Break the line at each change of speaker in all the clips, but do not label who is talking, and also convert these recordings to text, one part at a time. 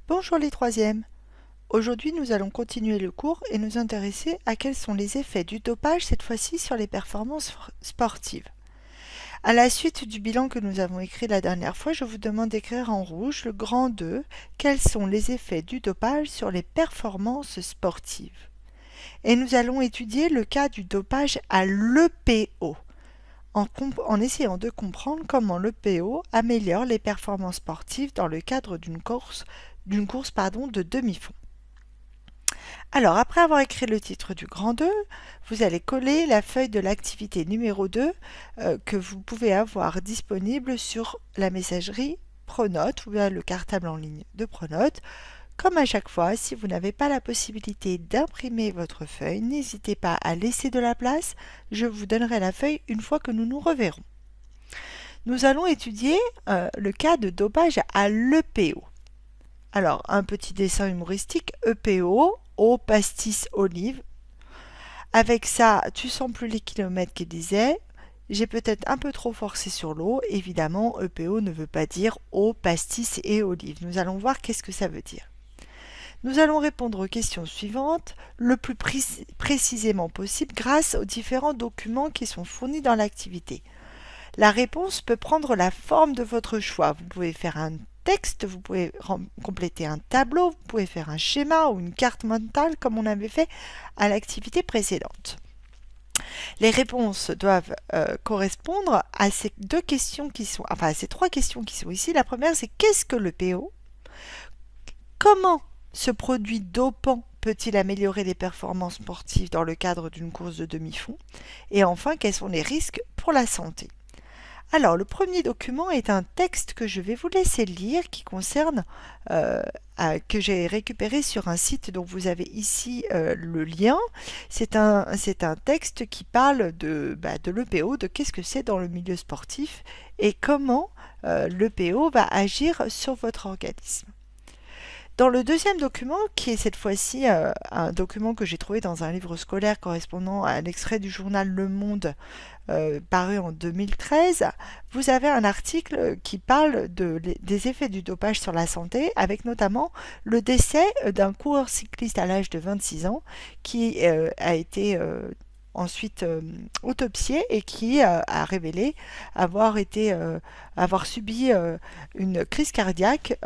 Bonjour les troisièmes. Aujourd'hui, nous allons continuer le cours et nous intéresser à quels sont les effets du dopage, cette fois-ci sur les performances sportives. À la suite du bilan que nous avons écrit la dernière fois, je vous demande d'écrire en rouge le grand 2, quels sont les effets du dopage sur les performances sportives. Et nous allons étudier le cas du dopage à l'EPO, en essayant de comprendre comment l'EPO améliore les performances sportives dans le cadre d'une course de demi-fond. Alors, après avoir écrit le titre du grand 2, vous allez coller la feuille de l'activité numéro 2 que vous pouvez avoir disponible sur la messagerie Pronote ou bien le cartable en ligne de Pronote. Comme à chaque fois, si vous n'avez pas la possibilité d'imprimer votre feuille, n'hésitez pas à laisser de la place. Je vous donnerai la feuille une fois que nous nous reverrons. Nous allons étudier le cas de dopage à l'EPO. Alors, un petit dessin humoristique, EPO, eau, pastis, olive. Avec ça, tu sens plus les kilomètres qu'il disait. J'ai peut-être un peu trop forcé sur l'eau. Évidemment, EPO ne veut pas dire eau, pastis et olive. Nous allons voir qu'est-ce que ça veut dire. Nous allons répondre aux questions suivantes le plus précisément possible grâce aux différents documents qui sont fournis dans l'activité. La réponse peut prendre la forme de votre choix. Vous pouvez faire un texte, vous pouvez compléter un tableau, vous pouvez faire un schéma ou une carte mentale comme on avait fait à l'activité précédente. Les réponses doivent correspondre à ces deux questions à ces trois questions qui sont ici. La première, c'est qu'est-ce que le PO? Comment ce produit dopant peut-il améliorer les performances sportives dans le cadre d'une course de demi-fond? Et enfin, quels sont les risques pour la santé? Alors, le premier document est un texte que je vais vous laisser lire qui concerne, que j'ai récupéré sur un site dont vous avez ici le lien. C'est un texte qui parle de l'EPO, de qu'est-ce que c'est dans le milieu sportif et comment l'EPO va agir sur votre organisme. Dans le deuxième document, qui est cette fois-ci un document que j'ai trouvé dans un livre scolaire correspondant à un extrait du journal Le Monde paru en 2013, vous avez un article qui parle des effets du dopage sur la santé, avec notamment le décès d'un coureur cycliste à l'âge de 26 ans qui a été ensuite autopsié et qui a révélé avoir subi une crise cardiaque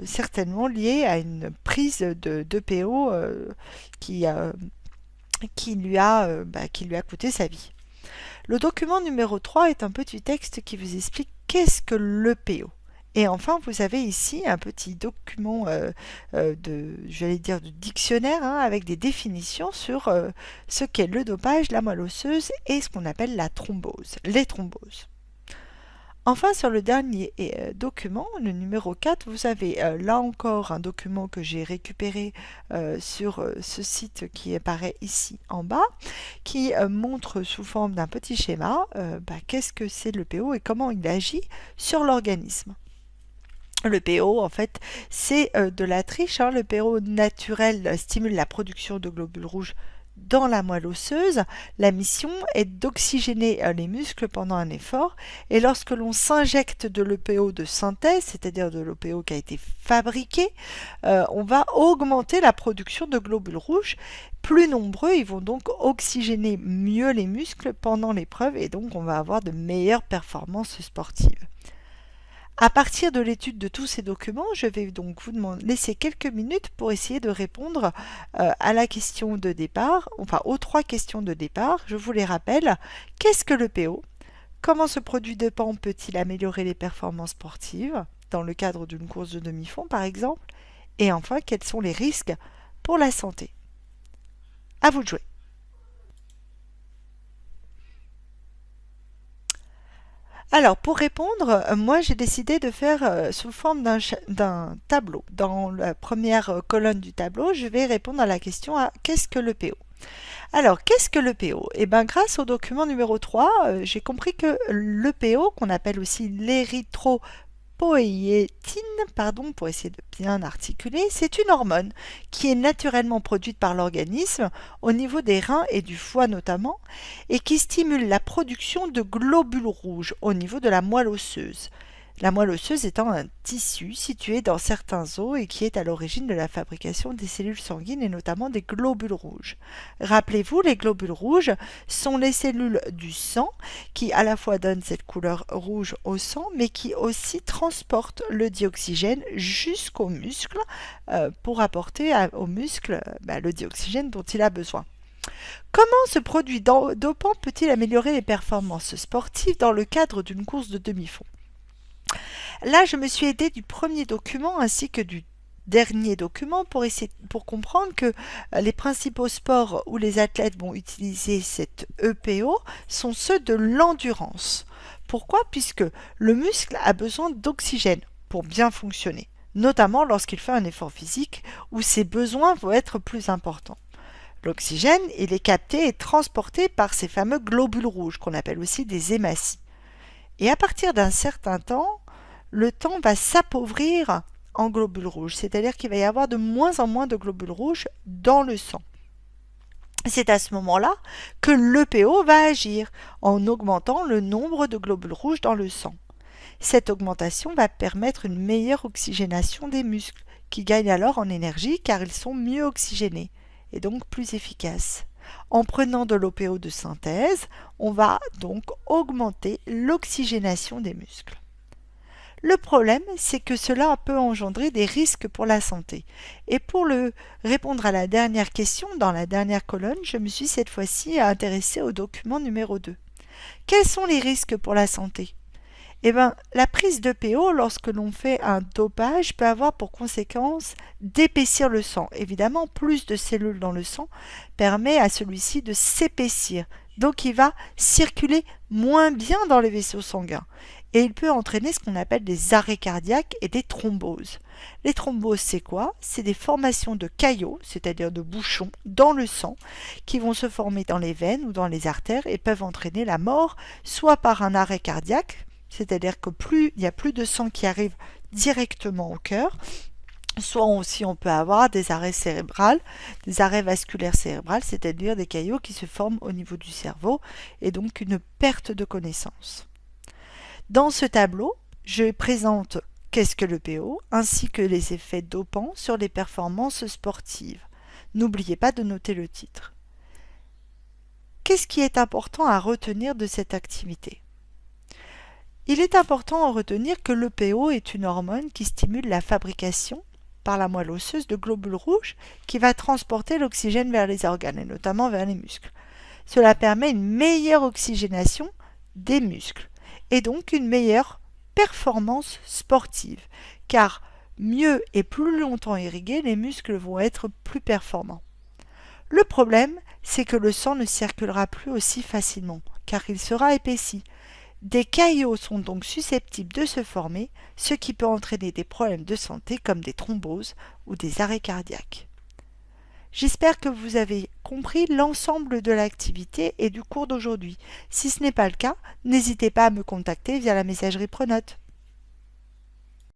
certainement liée à une prise d'EPO qui lui a coûté sa vie. Le document numéro 3 est un petit texte qui vous explique qu'est-ce que l'EPO. Et enfin, vous avez ici un petit document de dictionnaire avec des définitions sur ce qu'est le dopage, la moelle osseuse et ce qu'on appelle les thromboses. Enfin, sur le dernier document, le numéro 4, vous avez là encore un document que j'ai récupéré sur ce site qui apparaît ici en bas, qui montre sous forme d'un petit schéma qu'est-ce que c'est le PO et comment il agit sur l'organisme. Le PO, en fait, c'est de la triche. Le PO naturel stimule la production de globules rouges dans la moelle osseuse. La mission est d'oxygéner les muscles pendant un effort. Et lorsque l'on s'injecte de l'EPO de synthèse, c'est-à-dire de l'EPO qui a été fabriqué, on va augmenter la production de globules rouges. Plus nombreux, ils vont donc oxygéner mieux les muscles pendant l'épreuve et donc on va avoir de meilleures performances sportives. À partir de l'étude de tous ces documents, je vais donc vous laisser quelques minutes pour essayer de répondre à la question de départ, enfin aux trois questions de départ. Je vous les rappelle. Qu'est-ce que le PO? Comment ce produit dopant peut-il améliorer les performances sportives dans le cadre d'une course de demi-fond par exemple? Et enfin, quels sont les risques pour la santé? À vous de jouer. Alors, pour répondre, moi j'ai décidé de faire sous forme d'un tableau. Dans la première colonne du tableau, je vais répondre à la question à qu'est-ce que le PO? Alors, qu'est-ce que le PO? Eh bien, grâce au document numéro 3, j'ai compris que le PO, qu'on appelle aussi l'érythropoïétine, pour essayer de bien articuler, c'est une hormone qui est naturellement produite par l'organisme au niveau des reins et du foie notamment, et qui stimule la production de globules rouges au niveau de la moelle osseuse. La moelle osseuse étant un tissu situé dans certains os et qui est à l'origine de la fabrication des cellules sanguines et notamment des globules rouges. Rappelez-vous, les globules rouges sont les cellules du sang qui à la fois donnent cette couleur rouge au sang mais qui aussi transportent le dioxygène jusqu'au muscle pour apporter au muscle le dioxygène dont il a besoin. Comment ce produit dopant peut-il améliorer les performances sportives dans le cadre d'une course de demi-fond? Là, je me suis aidée du premier document ainsi que du dernier document pour comprendre que les principaux sports où les athlètes vont utiliser cette EPO sont ceux de l'endurance. Pourquoi? Puisque le muscle a besoin d'oxygène pour bien fonctionner, notamment lorsqu'il fait un effort physique où ses besoins vont être plus importants. L'oxygène, il est capté et transporté par ces fameux globules rouges qu'on appelle aussi des hématies. Et à partir d'un certain temps, le temps va s'appauvrir en globules rouges, c'est-à-dire qu'il va y avoir de moins en moins de globules rouges dans le sang. C'est à ce moment-là que l'EPO va agir en augmentant le nombre de globules rouges dans le sang. Cette augmentation va permettre une meilleure oxygénation des muscles, qui gagnent alors en énergie car ils sont mieux oxygénés et donc plus efficaces. En prenant de l'OPO de synthèse, on va donc augmenter l'oxygénation des muscles. Le problème, c'est que cela peut engendrer des risques pour la santé. Et pour répondre à la dernière question, dans la dernière colonne, je me suis cette fois-ci intéressée au document numéro 2. Quels sont les risques pour la santé? Eh bien, la prise d'EPO, lorsque l'on fait un dopage, peut avoir pour conséquence d'épaissir le sang. Évidemment, plus de cellules dans le sang permet à celui-ci de s'épaissir. Donc, il va circuler moins bien dans les vaisseaux sanguins. Et il peut entraîner ce qu'on appelle des arrêts cardiaques et des thromboses. Les thromboses, c'est quoi? C'est des formations de caillots, c'est-à-dire de bouchons, dans le sang, qui vont se former dans les veines ou dans les artères et peuvent entraîner la mort, soit par un arrêt cardiaque, c'est-à-dire que il n'y a plus de sang qui arrive directement au cœur, soit aussi on peut avoir des arrêts cérébraux, des arrêts vasculaires cérébraux, c'est-à-dire des caillots qui se forment au niveau du cerveau et donc une perte de connaissance. Dans ce tableau, je présente qu'est-ce que l'EPO ainsi que les effets dopants sur les performances sportives. N'oubliez pas de noter le titre. Qu'est-ce qui est important à retenir de cette activité? Il est important à retenir que l'EPO est une hormone qui stimule la fabrication par la moelle osseuse de globules rouges qui va transporter l'oxygène vers les organes et notamment vers les muscles. Cela permet une meilleure oxygénation des muscles et donc une meilleure performance sportive car mieux et plus longtemps irrigués, les muscles vont être plus performants. Le problème, c'est que le sang ne circulera plus aussi facilement car il sera épaissi. Des caillots sont donc susceptibles de se former, ce qui peut entraîner des problèmes de santé comme des thromboses ou des arrêts cardiaques. J'espère que vous avez compris l'ensemble de l'activité et du cours d'aujourd'hui. Si ce n'est pas le cas, n'hésitez pas à me contacter via la messagerie Pronote.